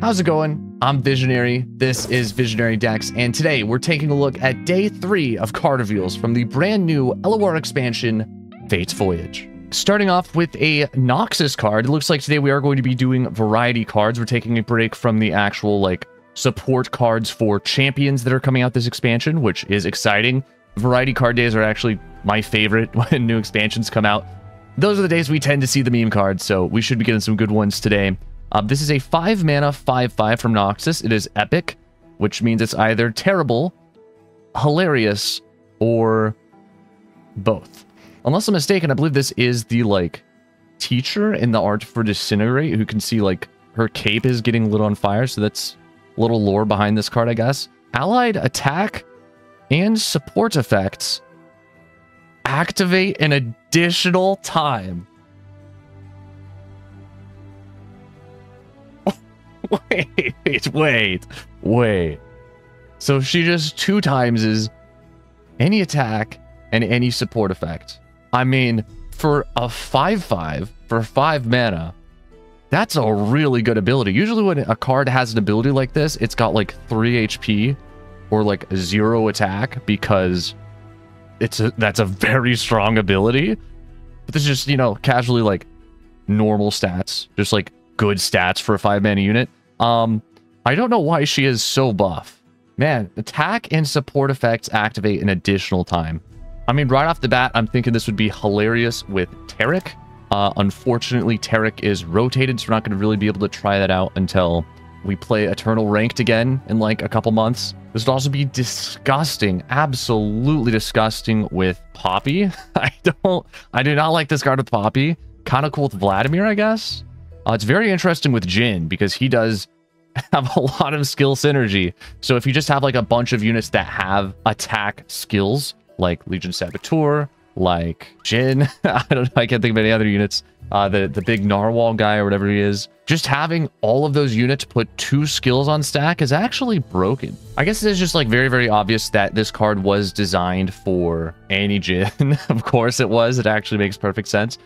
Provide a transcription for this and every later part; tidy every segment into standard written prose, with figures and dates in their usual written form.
How's it going? I'm Visionary, this is Visionary Decks, and today we're taking a look at day 3 of card reveals from the brand new LOR expansion, Fates Voyage. Starting off with a Noxus card, it looks like today we are going to be doing variety cards. We're taking a break from the actual, support cards for champions that are coming out this expansion, which is exciting. Variety card days are actually my favorite when new expansions come out. Those are the days we tend to see the meme cards, so we should be getting some good ones today. This is a 5-mana 5/5 from Noxus. It is epic, which means it's either terrible, hilarious, or both. Unless I'm mistaken, I believe this is the, teacher in the art for Disintegrate, who can see, her cape is getting lit on fire, so that's a little lore behind this card, I guess. Allied attack and support effects activate an additional time. Wait. So she just 2 times is any attack and any support effect. I mean, for a 5/5, for 5 mana, that's a really good ability. Usually when a card has an ability like this, it's got 3 HP or 0 attack because that's a very strong ability. But this is just, casually normal stats, just good stats for a 5-mana unit. I don't know why she is so buff. Man, attack and support effects activate an additional time. I mean, right off the bat, I'm thinking this would be hilarious with Taric. Unfortunately, Taric is rotated, so we're not going to really be able to try that out until we play Eternal Ranked again in a couple months. This would also be disgusting, absolutely disgusting with Poppy. I do not like this card with Poppy. Kind of cool with Vladimir, I guess. It's very interesting with Jhin because he does have a lot of skill synergy. So if you just have a bunch of units that have attack skills, like Legion Saboteur, like Jhin, I can't think of any other units, the big Narwhal guy or whatever he is, just having all of those units put 2 skills on stack is actually broken. I guess it's just very, very obvious that this card was designed for Annie Jhin. Of course it was. It actually makes perfect sense.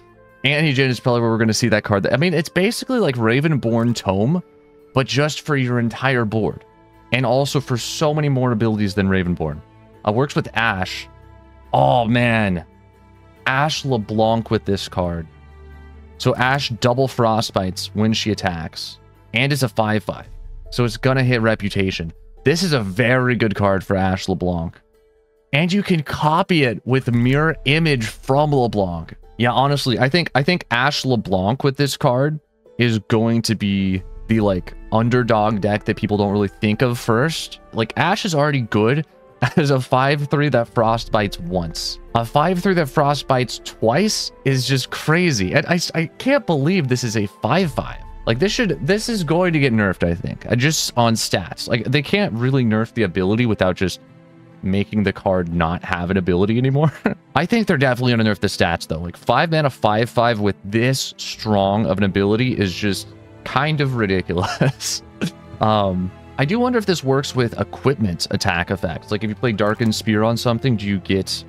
Annie Jhin is probably where we're going to see that card. I mean, it's basically like Ravenborn Tome, but just for your entire board. And also for so many more abilities than Ravenborn. Works with Ashe. Oh, man. Ashe LeBlanc with this card. So Ashe double Frostbites when she attacks. And it's a 5/5. So it's going to hit Reputation. This is a very good card for Ashe LeBlanc. And you can copy it with Mirror Image from LeBlanc. Yeah, honestly, I think Ashe LeBlanc with this card is going to be the underdog deck that people don't really think of first. Ashe is already good as a 5/3 that frostbites once. A 5/3 that frostbites twice is just crazy. And I can't believe this is a 5/5. This is going to get nerfed, I think. Just on stats. They can't really nerf the ability without just making the card not have an ability anymore. I think they're definitely gonna nerf the stats though. 5 mana 5/5 with this strong of an ability is just kind of ridiculous. I do wonder if this works with equipment attack effects. If you play Darkened Spear on something, do you get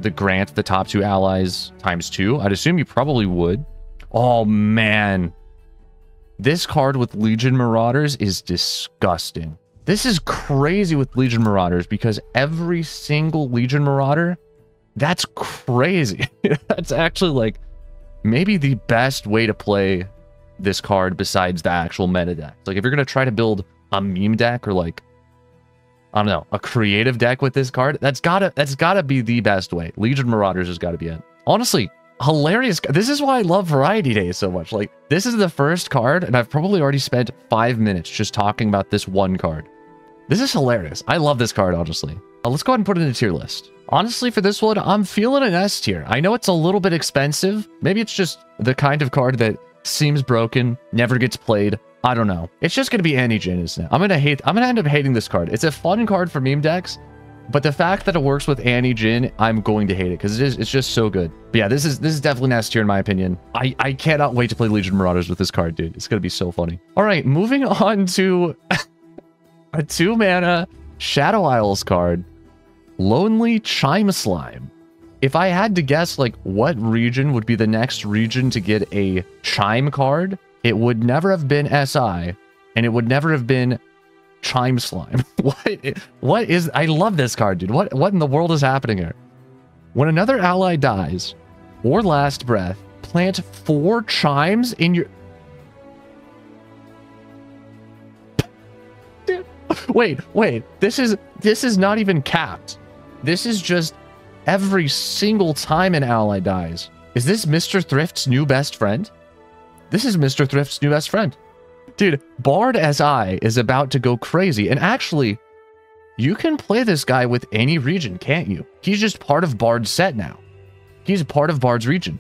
the grant the top 2 allies ×2? I'd assume you probably would. Oh man, this card with Legion Marauders is disgusting. This is crazy with Legion Marauders because every single Legion Marauder, that's crazy. That's actually maybe the best way to play this card besides the actual meta deck. If you're going to try to build a meme deck or I don't know, a creative deck with this card, that's gotta be the best way. Legion Marauders has got to be it. Honestly, hilarious. This is why I love Variety Days so much. This is the first card, and I've probably already spent 5 minutes just talking about this one card. This is hilarious. I love this card, honestly. Let's go ahead and put it in a tier list. Honestly, for this one, I'm feeling an S tier. I know it's a little bit expensive. Maybe it's just the kind of card that seems broken, never gets played. I don't know. It's just gonna be Annie Jhin, isn't it? I'm gonna end up hating this card. It's a fun card for meme decks, but the fact that it works with Annie Jhin, I'm going to hate it because it's just so good. But yeah, this is definitely an S tier in my opinion. I cannot wait to play Legion Marauders with this card, dude. It's gonna be so funny. All right, moving on to a 2-mana Shadow Isles card, Lonely Chimeslime. If I had to guess, what region would be the next region to get a Chime card, it would never have been SI, and and it would never have been Chimeslime. What is... I love this card, dude. What in the world is happening here? When another ally dies, or last breath, plant 4 chimes in your... Dude, wait. This is not even capped. This is just every single time an ally dies. Is this Mr. Thrift's new best friend? This is Mr. Thrift's new best friend. Dude, Bard SI is about to go crazy. And actually, you can play this guy with any region, can't you? He's just part of Bard's set now. He's part of Bard's region.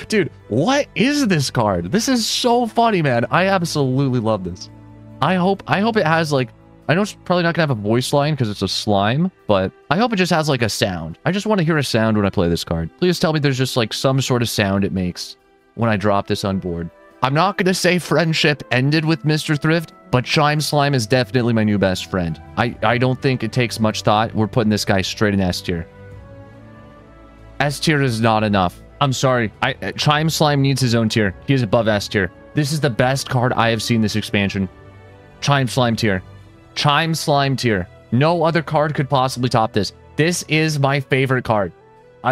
Dude, what is this card? This is so funny, man. I absolutely love this. I hope it has, like... I know it's probably not going to have a voice line because it's a slime, but I hope it just has, like, a sound. I just want to hear a sound when I play this card. Please tell me there's just, like, some sort of sound it makes when I drop this on board. I'm not going to say friendship ended with Mr. Thrift, but Chimeslime is definitely my new best friend. I don't think it takes much thought. We're putting this guy straight in S tier. S tier is not enough. I'm sorry. Chimeslime needs his own tier. He is above S tier. This is the best card I have seen this expansion. Chimeslime tier. Chimeslime tier. No other card could possibly top this. This is my favorite card.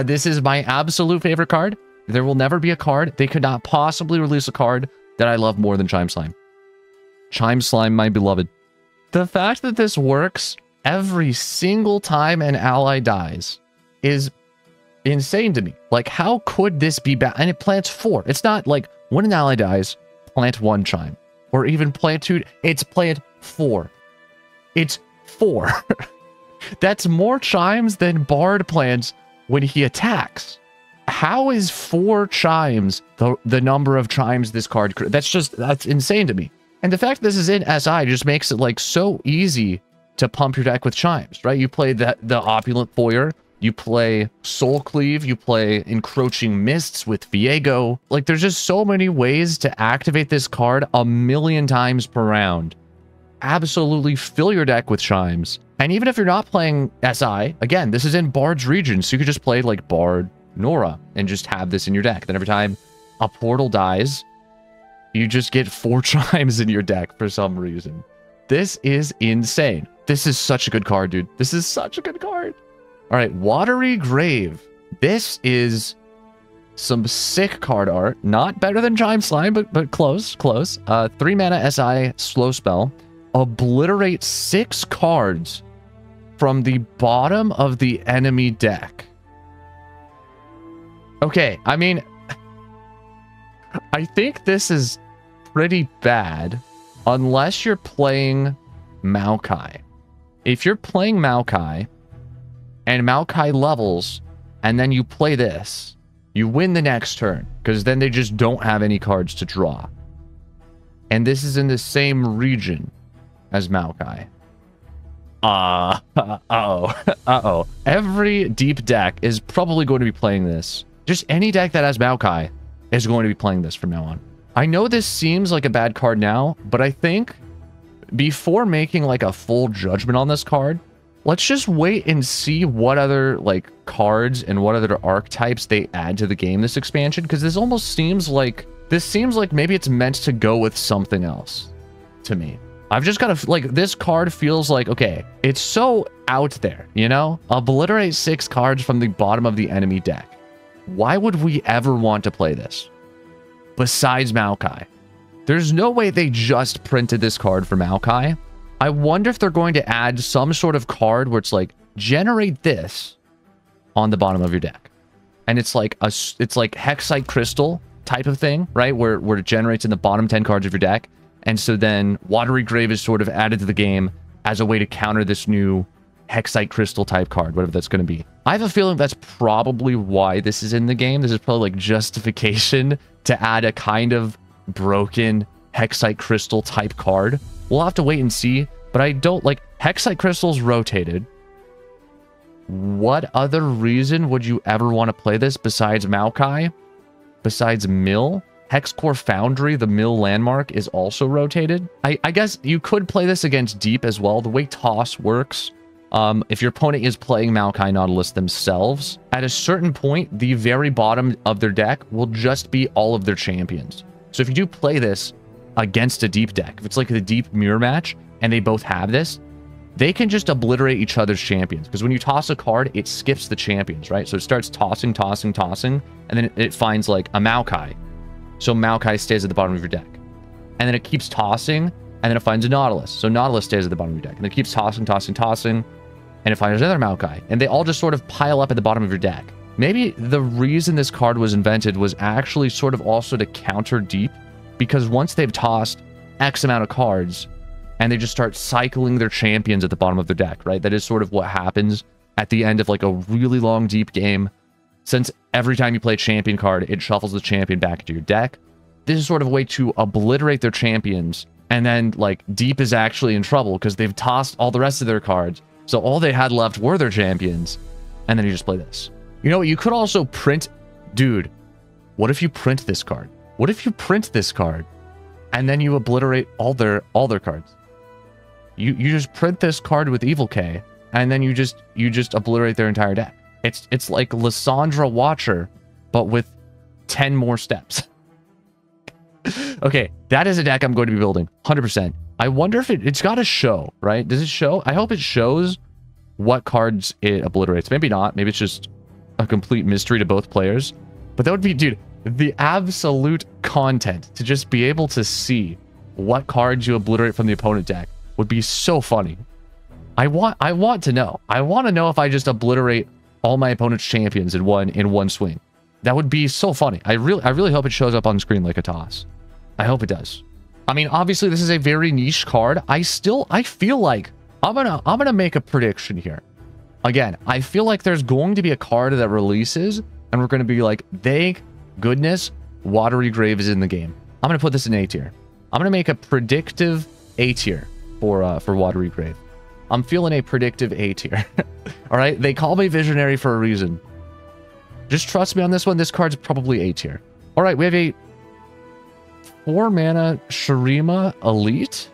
This is my absolute favorite card. There will never be a card. They could not possibly release a card that I love more than Chimeslime. Chimeslime, my beloved. The fact that this works every single time an ally dies is insane to me. Like, how could this be bad? And it plants 4. It's not like when an ally dies, plant 1 chime. Or even plant 2. It's plant 4. It's 4. That's more chimes than Bard plants when he attacks. How is 4 chimes the number of chimes this card... That's insane to me. And the fact this is in SI just makes it, like, so easy to pump your deck with chimes, right? You play the Opulent Foyer, you play Soul Cleave, you play Encroaching Mists with Viego. Like, there's just so many ways to activate this card 1,000,000 times per round. Absolutely fill your deck with chimes. And even if you're not playing SI, again, this is in Bard's region, so you could just play, like, Bard Nora and just have this in your deck. Then every time a portal dies, you just get 4 chimes in your deck for some reason. This is insane. This is such a good card, dude. This is such a good card. All right, Watery Grave. This is some sick card art. Not better than Chimeslime, but close. 3 mana SI slow spell. Obliterate 6 cards from the bottom of the enemy deck. Okay, I mean, I think this is pretty bad unless you're playing Maokai. If you're playing Maokai and Maokai levels and then you play this, you win the next turn because then they just don't have any cards to draw. And this is in the same region as Maokai. Uh-oh. Every deep deck is probably going to be playing this. Just any deck that has Maokai is going to be playing this from now on. I know this seems like a bad card now, but I think before making like a full judgment on this card, let's just wait and see what other like cards and what other archetypes they add to the game this expansion, because this almost seems like maybe it's meant to go with something else to me. I've just got to, like, this card feels like, okay, it's so out there, you know? Obliterate 6 cards from the bottom of the enemy deck. Why would we ever want to play this? Besides Maokai. There's no way they just printed this card for Maokai. I wonder if they're going to add some sort of card where it's like, generate this on the bottom of your deck. And it's like Hexite Crystal type of thing, right? Where it generates in the bottom 10 cards of your deck. And so then Watery Grave is sort of added to the game as a way to counter this new Hexite Crystal type card, whatever that's going to be. I have a feeling that's probably why this is in the game. This is probably like justification to add a kind of broken Hexite Crystal type card. We'll have to wait and see, but I don't like Hexite Crystals rotated. What other reason would you ever want to play this besides Maokai? Besides Mill? Hexcore Foundry, the Mill landmark, is also rotated. I guess you could play this against Deep as well. The way Toss works, if your opponent is playing Maokai Nautilus themselves, at a certain point, the very bottom of their deck will just be all of their champions. So if you do play this against a deep deck, if it's like the deep mirror match and they both have this, they can just obliterate each other's champions. Because when you toss a card, it skips the champions, right? So it starts tossing, and then it finds like a Maokai. So Maokai stays at the bottom of your deck. And then it keeps tossing, and then it finds a Nautilus. So Nautilus stays at the bottom of your deck. And it keeps tossing, and it finds another Maokai. And they all just sort of pile up at the bottom of your deck. Maybe the reason this card was invented was actually sort of also to counter deep, because once they've tossed X amount of cards, and they just start cycling their champions at the bottom of their deck, right? That is sort of what happens at the end of like a really long deep game. Since every time you play a champion card, it shuffles the champion back into your deck. This is sort of a way to obliterate their champions, and then like deep is actually in trouble because they've tossed all the rest of their cards. So all they had left were their champions, and then you just play this. You know, you could also print, dude, what if you print this card? What if you print this card and then you obliterate all their cards? You just print this card with Evil K, and then you just obliterate their entire deck. It's like Lissandra Watcher, but with 10 more steps. Okay, that is a deck I'm going to be building, 100%. I wonder if it's got to show, right? Does it show? I hope it shows what cards it obliterates. Maybe not. Maybe it's just a complete mystery to both players. But that would be, dude, the absolute content to just be able to see what cards you obliterate from the opponent deck would be so funny. I want to know. I want to know if I just obliterate all my opponent's champions in one swing. That would be so funny. I really hope it shows up on screen like a toss. I hope it does. I mean, obviously this is a very niche card. I feel like I'm gonna make a prediction here. Again, I feel like there's going to be a card that releases and we're gonna be like, thank goodness Watery Grave is in the game. I'm gonna put this in A tier. I'm gonna make a predictive A tier for Watery Grave. I'm feeling a predictive A tier. All right, they call me visionary for a reason. Just trust me on this one. This card's probably A tier. All right, we have a 4-mana Shurima Elite.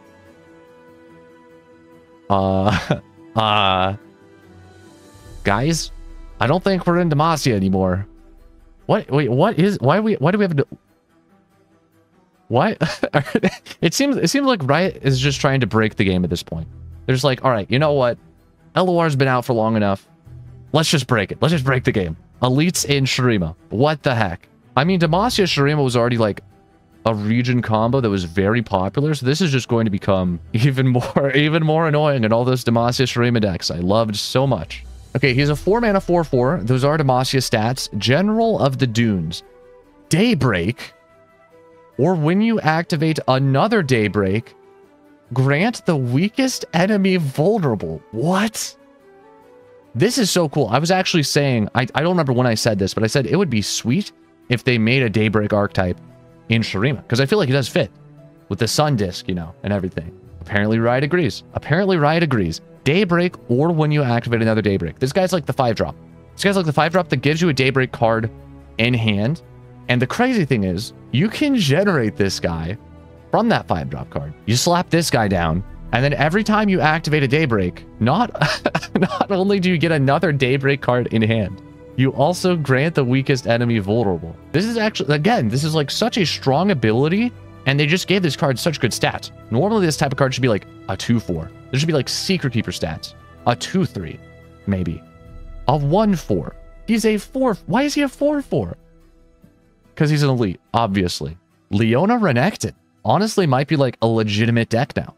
Guys, I don't think we're in Demacia anymore. What? Wait, why do we have to... What? It seems like Riot is just trying to break the game at this point. They're just like, all right, you know what? LOR's been out for long enough. Let's just break it. Let's just break the game. Elites in Shurima. What the heck? I mean, Demacia Shurima was already like a region combo that was very popular, so this is just going to become even more annoying in all those Demacia Shurima decks I loved so much. Okay, he's a 4-mana 4/4. Those are Demacia stats. General of the Dunes. Daybreak. Or when you activate another Daybreak, grant the weakest enemy vulnerable. What? This is so cool. I was actually saying, I don't remember when I said this, but I said it would be sweet if they made a Daybreak archetype in Shurima, because I feel like it does fit with the Sun Disc, you know, and everything. Apparently Riot agrees. Apparently Riot agrees. Daybreak or when you activate another Daybreak. This guy's like the 5-drop. This guy's like the 5-drop that gives you a Daybreak card in hand. And the crazy thing is, you can generate this guy from that 5-drop card. You slap this guy down, and then every time you activate a Daybreak, not only do you get another Daybreak card in hand, you also grant the weakest enemy vulnerable. This is actually, again, this is like such a strong ability, and they just gave this card such good stats. Normally, this type of card should be like a 2/4. There should be like Secret Keeper stats. A 2/3, maybe. A 1/4. He's a 4. Why is he a 4/4? Because he's an elite, obviously. Leona Renekton honestly might be like a legitimate deck now.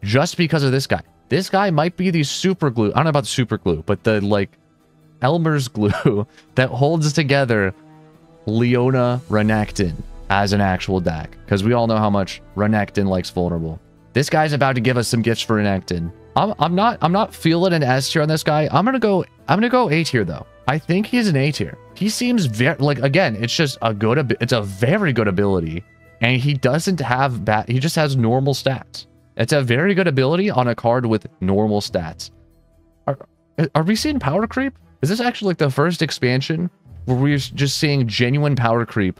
Just because of this guy. This guy might be the super glue. I don't know about the super glue, but the like Elmer's glue that holds together Leona Renekton as an actual deck. Because we all know how much Renekton likes vulnerable. This guy's about to give us some gifts for Renekton. I'm not feeling an S tier on this guy. I'm gonna go A tier though. I think he's an A tier. He seems very, like, again, it's just a good, it's a very good ability, and he doesn't have bad, he just has normal stats. It's a very good ability on a card with normal stats. Are we seeing power creep? Is this actually like the first expansion where we're just seeing genuine power creep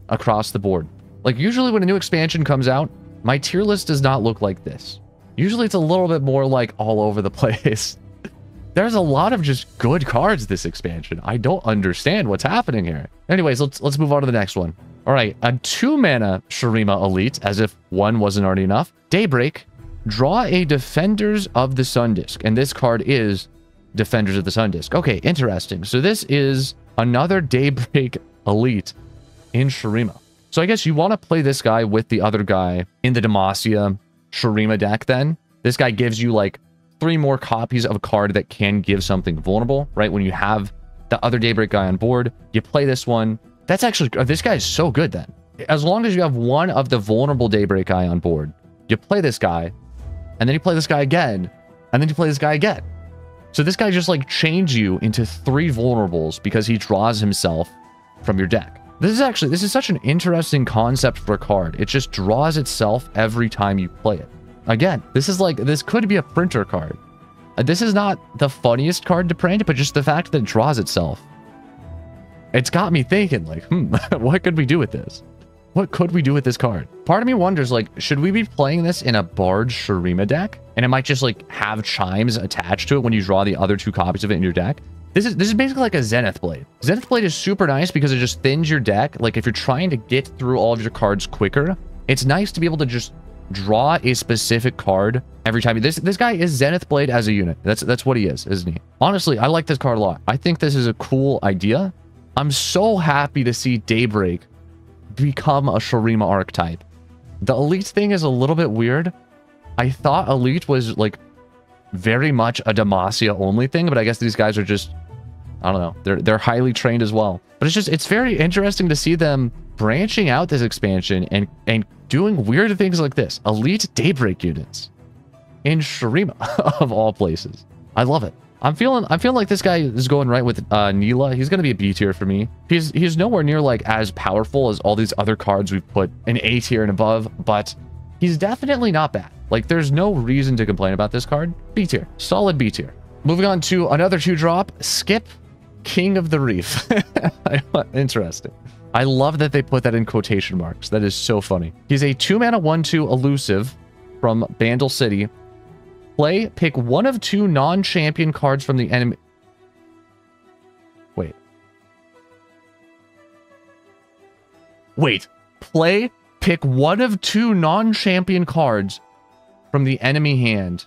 across the board? Like, usually when a new expansion comes out, my tier list does not look like this. Usually it's a little bit more like all over the place. There's a lot of just good cards this expansion. I don't understand what's happening here. Anyways, let's move on to the next one. All right, a 2-mana Shurima Elite, as if 1 wasn't already enough. Daybreak, draw a Defenders of the Sun Disk. And this card is Defenders of the Sun Disk. Okay, interesting. So this is another Daybreak Elite in Shurima. So I guess you want to play this guy with the other guy in the Demacia Shurima deck then. This guy gives you like 3 more copies of a card that can give something vulnerable, right? When you have the other Daybreak guy on board, you play this one. That's actually, this guy is so good then. As long as you have one of the vulnerable Daybreak guy on board, you play this guy, and then you play this guy again, and then you play this guy again. So this guy just like chains you into 3 vulnerables because he draws himself from your deck. This is such an interesting concept for a card. It just draws itself every time you play it. Again, this could be a printer card. This is not the funniest card to print, but just the fact that it draws itself. It's got me thinking, like, what could we do with this? What could we do with this card? Part of me wonders, like, should we be playing this in a Bard Shurima deck? And it might just, like, have chimes attached to it when you draw the other 2 copies of it in your deck. This is basically like a Zenith Blade. Zenith Blade is super nice because it just thins your deck. Like, if you're trying to get through all of your cards quicker, it's nice to be able to just draw a specific card every time. This guy is Zenith Blade as a unit. That's what he is, isn't he? Honestly, I like this card a lot. I think this is a cool idea. I'm so happy to see Daybreak become a Shurima archetype. The Elite thing is a little bit weird. I thought Elite was like very much a Demacia only thing, but I guess these guys are just, I don't know, they're highly trained as well. But it's very interesting to see them branching out this expansion and doing weird things like this. Elite Daybreak units in Shurima of all places. I love it. I'm feeling like this guy is going right with Neela. He's going to be a B tier for me. He's nowhere near like as powerful as all these other cards we've put in A tier and above, but he's definitely not bad. Like, there's no reason to complain about this card. B tier. Solid B tier. Moving on to another 2-drop. Skip, King of the Reef. Interesting. I love that they put that in quotation marks. That is so funny. He's a 2-mana 1/2 elusive from Bandle City. Play, pick one of 2 non-champion cards from the enemy. Wait. Play, pick one of 2 non-champion cards from the enemy hand.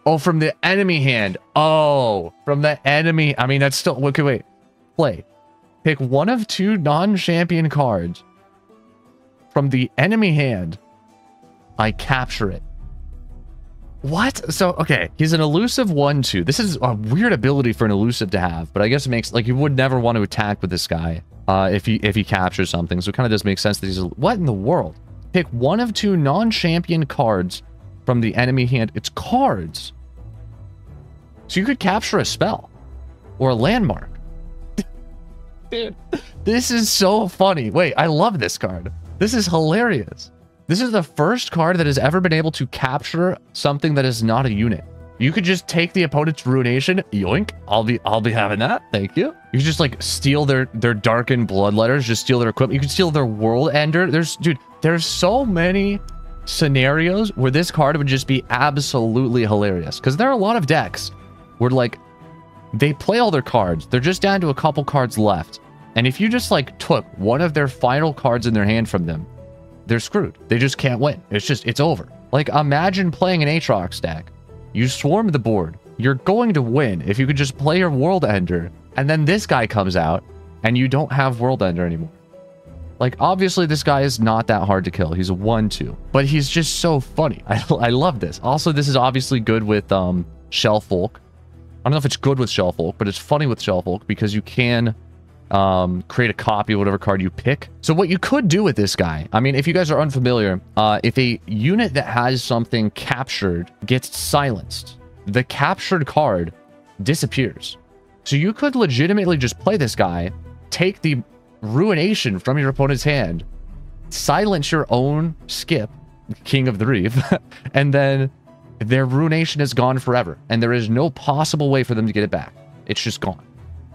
Oh, from the enemy hand. Oh, from the enemy. I mean, that's still... Okay, wait. Play. Pick one of 2 non-champion cards from the enemy hand. I capture it. What? So, okay. He's an elusive 1/2. This is a weird ability for an elusive to have, but I guess it makes... Like, you would never want to attack with this guy if he captures something. So it kind of does make sense that he's... What in the world? Pick one of 2 non-champion cards from the enemy hand. It's cards. So you could capture a spell or a landmark. Dude, this is so funny. Wait, I love this card. This is hilarious. This is the first card that has ever been able to capture something that is not a unit. You could just take the opponent's Ruination, yoink. I'll be having that. Thank you. You could just like steal their darkened blood letters, just steal their equipment. You could steal their World Ender. There's so many scenarios where this card would just be absolutely hilarious. Because there are a lot of decks where like they play all their cards. They're just down to a couple cards left. And if you just like took one of their final cards in their hand from them, they're screwed. They just can't win. It's over. Like, imagine playing an Aatrox deck. You swarm the board. You're going to win if you could just play your World Ender, and then this guy comes out, and you don't have World Ender anymore. Like, obviously, this guy is not that hard to kill. He's a 1/2. But he's just so funny. I love this. Also, this is obviously good with Shellfolk. I don't know if it's good with Shellfolk, but it's funny with Shellfolk because you can... create a copy of whatever card you pick. So what you could do with this guy, I mean, if you guys are unfamiliar, if a unit that has something captured gets silenced, the captured card disappears. So you could legitimately just play this guy, take the Ruination from your opponent's hand, silence your own Skip, King of the Reef, and then their Ruination is gone forever, and there is no possible way for them to get it back. It's just gone.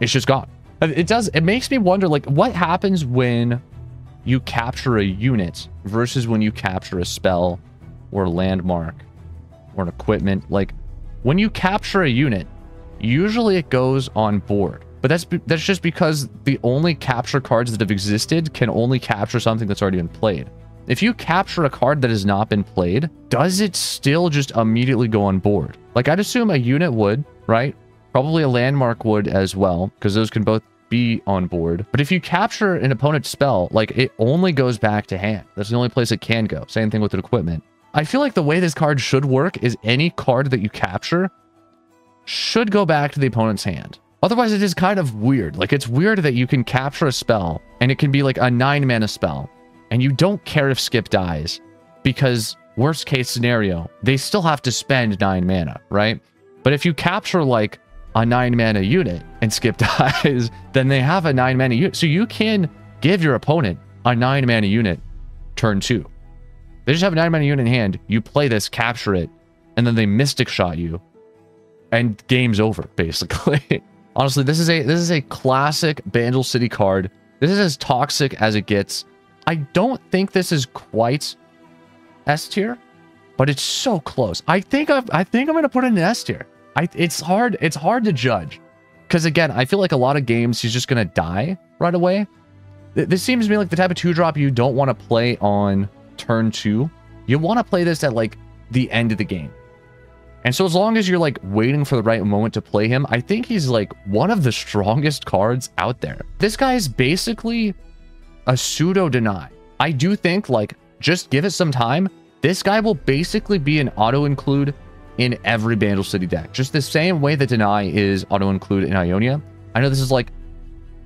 It's just gone. It makes me wonder, like, what happens when you capture a unit versus when you capture a spell or a landmark or an equipment. Like, when you capture a unit, usually it goes on board. But that's just because the only capture cards that have existed can only capture something that's already been played. If you capture a card that has not been played, does it still just immediately go on board? Like, I'd assume a unit would, right? Probably a landmark would as well, because those can both be on board. But if you capture an opponent's spell, like, it only goes back to hand. That's the only place it can go. Same thing with an equipment. I feel like the way this card should work is any card that you capture should go back to the opponent's hand. Otherwise, it is kind of weird. Like, it's weird that you can capture a spell, and it can be like a 9-mana spell, and you don't care if Skip dies, because worst case scenario, they still have to spend 9 mana, right? But if you capture like a 9-mana unit and Skip dies, then they have a 9-mana unit. So you can give your opponent a 9-mana unit turn 2. They just have a 9-mana unit in hand. You play this, capture it, and then they Mystic Shot you, and game's over, basically. Honestly, this is a classic Bandle City card. This is as toxic as it gets. I don't think this is quite S tier, but it's so close. I think I'm gonna put it in S tier. It's hard to judge, because again, I feel like a lot of games he's just gonna die right away. This seems to me like the type of 2-drop you don't want to play on turn 2. You want to play this at like the end of the game. And so as long as you're like waiting for the right moment to play him, I think he's like one of the strongest cards out there. This guy is basically a pseudo deny. I do think, like, just give it some time. This guy will basically be an auto-include in every Bandle City deck. Just the same way that deny is auto-include in Ionia. I know this is like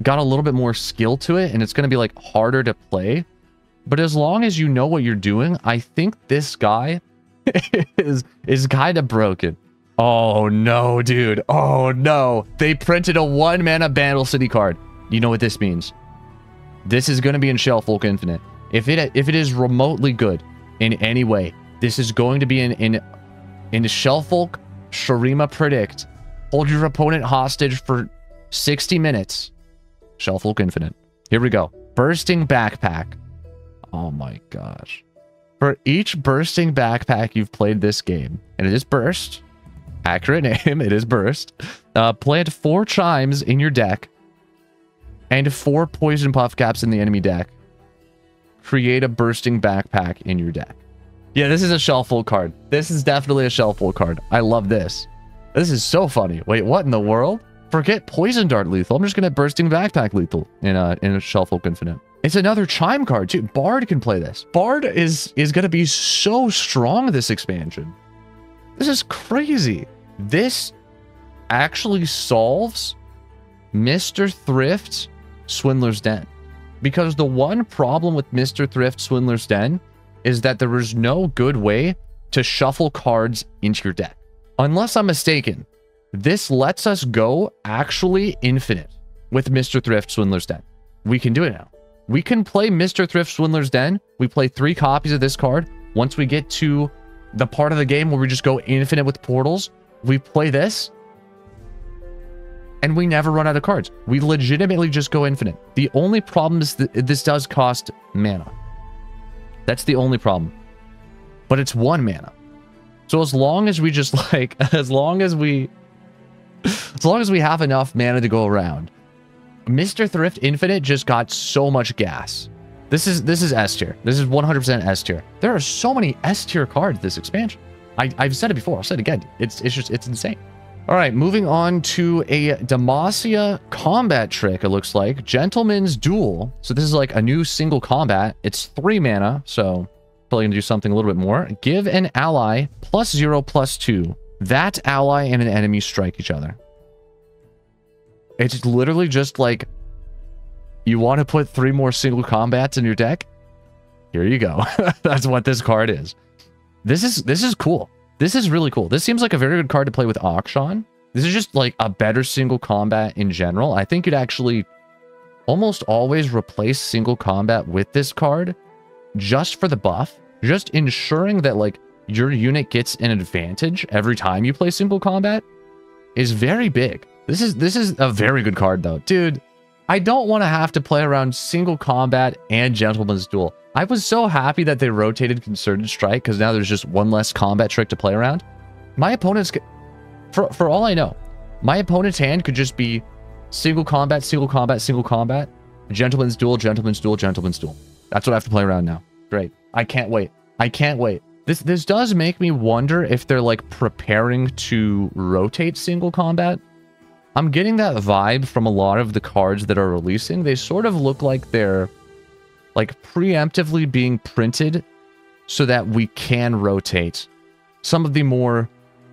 got a little bit more skill to it, and it's going to be like harder to play. But as long as you know what you're doing, I think this guy is kind of broken. Oh no, dude. Oh no. They printed a 1-mana Bandle City card. You know what this means? This is going to be in Shellfolk Infinite. If it is remotely good in any way, this is going to be in Shellfolk Shurima Predict. Hold your opponent hostage for 60 minutes. Shellfolk Infinite. Here we go. Bursting Backpack. Oh my gosh. For each Bursting Backpack you've played this game, and it is Burst. Accurate name, it is Burst. Plant 4 Chimes in your deck, and 4 Poison Puff Caps in the enemy deck. Create a Bursting Backpack in your deck. Yeah, this is a Shellfolk card. This is definitely a Shellfolk card. I love this. This is so funny. Wait, what in the world? Forget Poison Dart lethal. I'm just going to Bursting Backpack lethal in a Shellfolk Infinite. It's another Chime card, too. Bard can play this. Bard is going to be so strong this expansion. This is crazy. This actually solves Mr. Thrift's Swindler's Den. Because the one problem with Mr. Thrift Swindler's Den is that there is no good way to shuffle cards into your deck. Unless I'm mistaken, this lets us go actually infinite with Mr. Thrift Swindler's Den. We can do it now. We can play Mr. Thrift Swindler's Den. We play 3 copies of this card. Once we get to the part of the game where we just go infinite with portals, we play this, and we never run out of cards. We legitimately just go infinite. The only problem is that this does cost mana. That's the only problem. But it's 1 mana. So as long as we just like, as long as we have enough mana to go around, Mr. Thrift Infinite just got so much gas. This is S tier. This is 100% S tier. There are so many S tier cards this expansion. I've said it before. I'll say it again. It's insane. All right, moving on to a Demacia combat trick, it looks like. Gentleman's Duel. So this is like a new single combat. It's 3 mana, so probably going to do something a little bit more. Give an ally +0/+2. That ally and an enemy strike each other. It's literally just like, you want to put 3 more single combats in your deck? Here you go. That's what this card is. This is cool. This is really cool. This seems like a very good card to play with Auction. This is just like a better single combat in general. I think you'd actually almost always replace single combat with this card just for the buff. Just ensuring that like your unit gets an advantage every time you play single combat is very big. This is a very good card though. Dude, I don't want to have to play around single combat and Gentleman's Duel. I was so happy that they rotated Concerted Strike because now there's just 1 less combat trick to play around. My opponent's... For all I know, my opponent's hand could just be single combat, single combat, single combat, gentleman's duel, gentleman's duel, gentleman's duel. That's what I have to play around now. Great. I can't wait. I can't wait. This does make me wonder if they're like preparing to rotate single combat. I'm getting that vibe from a lot of the cards that are releasing. They sort of look like they're like preemptively being printed so that we can rotate some of the more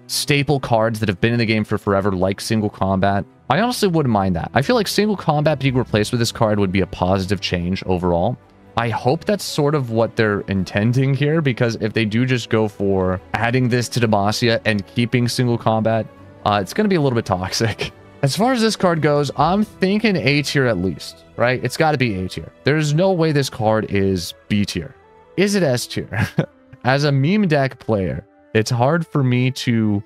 staple cards that have been in the game for forever, like single combat. I honestly wouldn't mind that. I feel like single combat being replaced with this card would be a positive change overall. I hope that's sort of what they're intending here, because if they do just go for adding this to Demacia and keeping single combat, it's going to be a little bit toxic. As far as this card goes, I'm thinking A tier at least, right? It's got to be A tier. There's no way this card is B tier. Is it S tier? As a meme deck player, it's hard for me to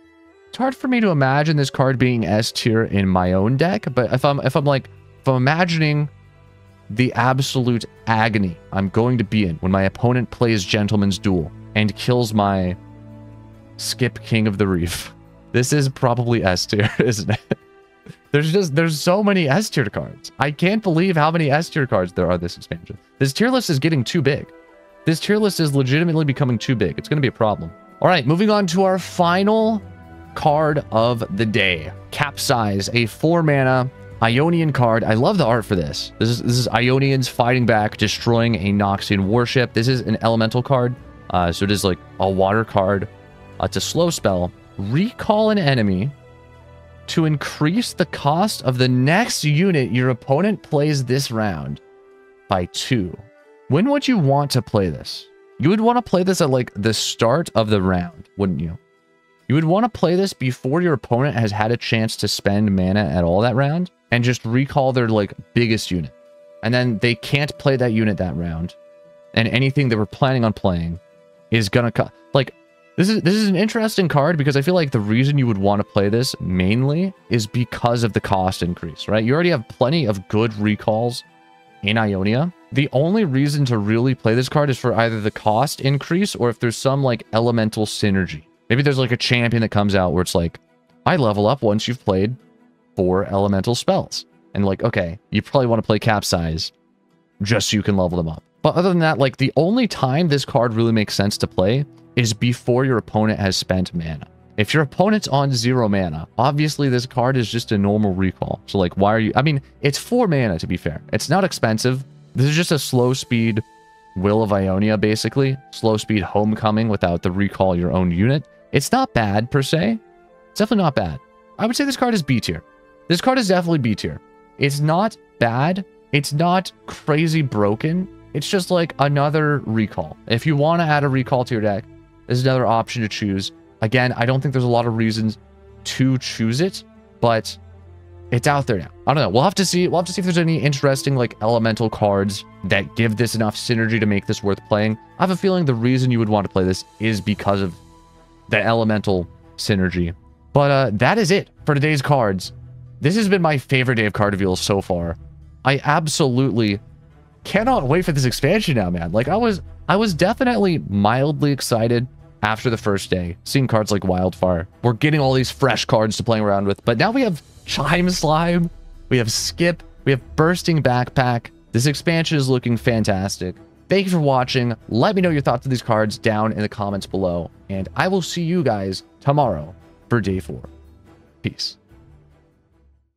imagine this card being S tier in my own deck. But if I'm imagining the absolute agony I'm going to be in when my opponent plays Gentleman's Duel and kills my Skip King of the Reef, this is probably S tier, isn't it? There's so many S tier cards. I can't believe how many S tier cards there are this expansion. This tier list is getting too big. This tier list is legitimately becoming too big. It's going to be a problem. All right, moving on to our final card of the day. Capsize, a 4-mana Ionian card. I love the art for this. This is Ionians fighting back, destroying a Noxian warship. This is an elemental card. So it is like a water card. It's a slow spell. Recall an enemy to increase the cost of the next unit your opponent plays this round by 2. When would you want to play this? You would want to play this at like the start of the round, wouldn't you? You would want to play this before your opponent has had a chance to spend mana at all that round and just recall their like biggest unit. And then they can't play that unit that round. And anything they were planning on playing is gonna like this is an interesting card, because I feel like the reason you would want to play this mainly is because of the cost increase, right? You already have plenty of good recalls in Ionia. The only reason to really play this card is for either the cost increase or if there's some like elemental synergy. Maybe there's like a champion that comes out where it's like, I level up once you've played 4 elemental spells. And like, okay, you probably want to play Capsize just so you can level them up. But other than that, like the only time this card really makes sense to play is before your opponent has spent mana. If your opponent's on 0 mana, obviously this card is just a normal recall. So like, why are you... I mean, it's 4 mana to be fair. It's not expensive. This is just a slow speed Will of Ionia, basically. Slow speed Homecoming without the recall your own unit. It's not bad per se. It's definitely not bad. I would say this card is B tier. This card is definitely B tier. It's not bad. It's not crazy broken. It's just like another recall. If you want to add a recall to your deck, there's another option to choose. Again, I don't think there's a lot of reasons to choose it, but it's out there now. I don't know. We'll have to see. We'll have to see if there's any interesting like elemental cards that give this enough synergy to make this worth playing. I have a feeling the reason you would want to play this is because of the elemental synergy. But that is it for today's cards. This has been my favorite day of card reveals so far. I absolutely cannot wait for this expansion now, man. Like I was definitely mildly excited after the first day, seeing cards like Wildfire. We're getting all these fresh cards to play around with, but now we have Chimeslime, we have Skip, we have Bursting Backpack. This expansion is looking fantastic. Thank you for watching. Let me know your thoughts on these cards down in the comments below, and I will see you guys tomorrow for day 4. Peace.